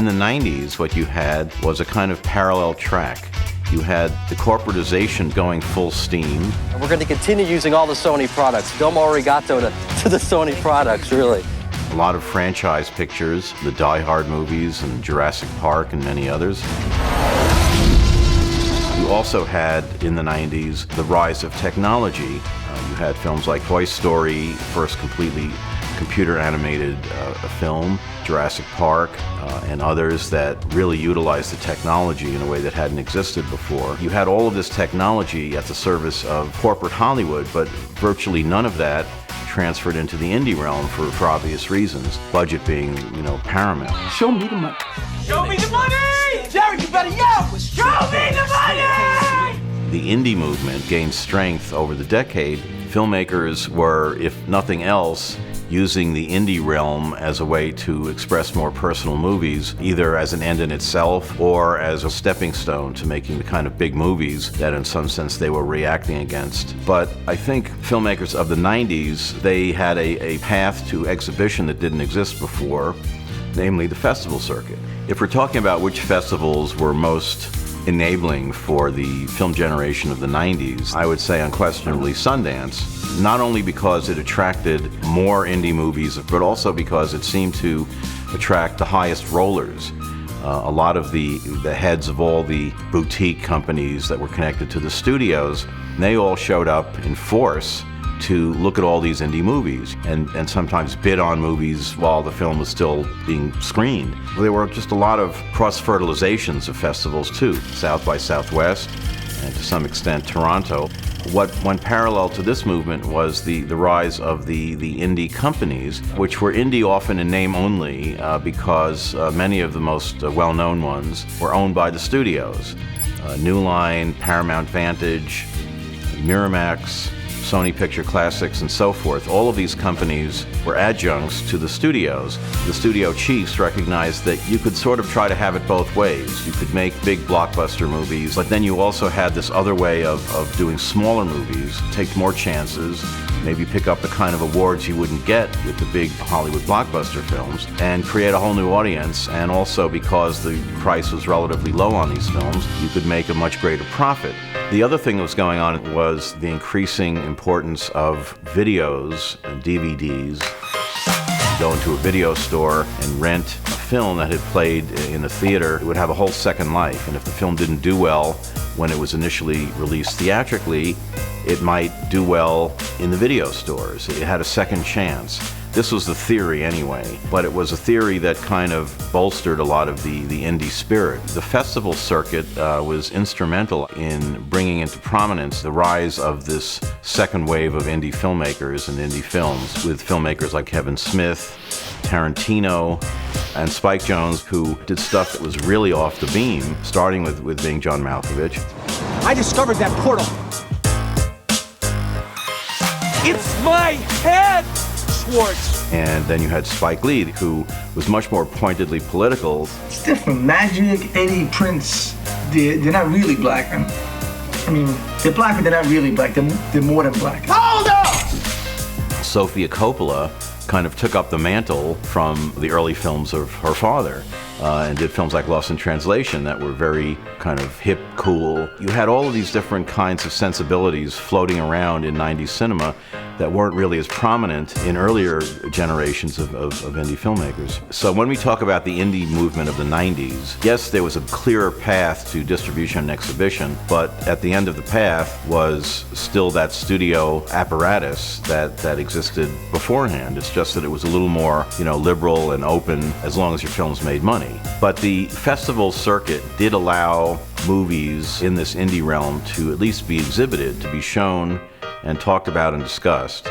In the 90s, what you had was a kind of parallel track. You had the corporatization going full steam. And we're going to continue using all the Sony products, Domo Arigato to the Sony products, really. A lot of franchise pictures, the Die Hard movies and Jurassic Park and many others. You also had, in the 90s, the rise of technology. You had films like Toy Story, first completely computer-animated film, Jurassic Park, and others that really utilized the technology in a way that hadn't existed before. You had all of this technology at the service of corporate Hollywood, but virtually none of that transferred into the indie realm for obvious reasons, budget being, paramount. Show me the money. Show me the money! Jerry, you better yell! Show me the money! The indie movement gained strength over the decade. Filmmakers were, if nothing else, using the indie realm as a way to express more personal movies, either as an end in itself or as a stepping stone to making the kind of big movies that in some sense they were reacting against. But I think filmmakers of the 90s, they had a path to exhibition that didn't exist before, namely the festival circuit. If we're talking about which festivals were most enabling for the film generation of the 90s, I would say unquestionably Sundance, not only because it attracted more indie movies, but also because it seemed to attract the highest rollers. A lot of the heads of all the boutique companies that were connected to the studios, they all showed up in force to look at all these indie movies and sometimes bid on movies while the film was still being screened. There were just a lot of cross-fertilizations of festivals too, South by Southwest and to some extent Toronto. What went parallel to this movement was the rise of the indie companies, which were indie often in name only because many of the most well-known ones were owned by the studios. New Line, Paramount Vantage, Miramax, Sony Picture Classics, and so forth. All of these companies were adjuncts to the studios. The studio chiefs recognized that you could sort of try to have it both ways. You could make big blockbuster movies, but then you also had this other way of doing smaller movies, take more chances, maybe pick up the kind of awards you wouldn't get with the big Hollywood blockbuster films, and create a whole new audience. And also because the price was relatively low on these films, you could make a much greater profit. The other thing that was going on was the increasing importance of videos and DVDs. You go into a video store and rent a film that had played in a theater. It would have a whole second life, and if the film didn't do well when it was initially released theatrically, it might do well in the video stores. It had a second chance. This was the theory anyway, but it was a theory that kind of bolstered a lot of the indie spirit. The festival circuit was instrumental in bringing into prominence the rise of this second wave of indie filmmakers and indie films, with filmmakers like Kevin Smith, Tarantino, and Spike Jonze, who did stuff that was really off the beam, starting with being John Malkovich. I discovered that portal. It's my head, Schwartz. And then you had Spike Lee, who was much more pointedly political. It's different. Magic, Eddie, Prince, they're not really black. I mean, they're black, but they're not really black. They're more than black. Hold up! Sofia Coppola kind of took up the mantle from the early films of her father and did films like Lost in Translation that were very kind of hip, cool. You had all of these different kinds of sensibilities floating around in 90s cinema that weren't really as prominent in earlier generations of indie filmmakers. So when we talk about the indie movement of the 90s, yes, there was a clearer path to distribution and exhibition, but at the end of the path was still that studio apparatus that existed beforehand. It's just that it was a little more, liberal and open as long as your films made money. But the festival circuit did allow movies in this indie realm to at least be exhibited, to be shown and talked about and discussed.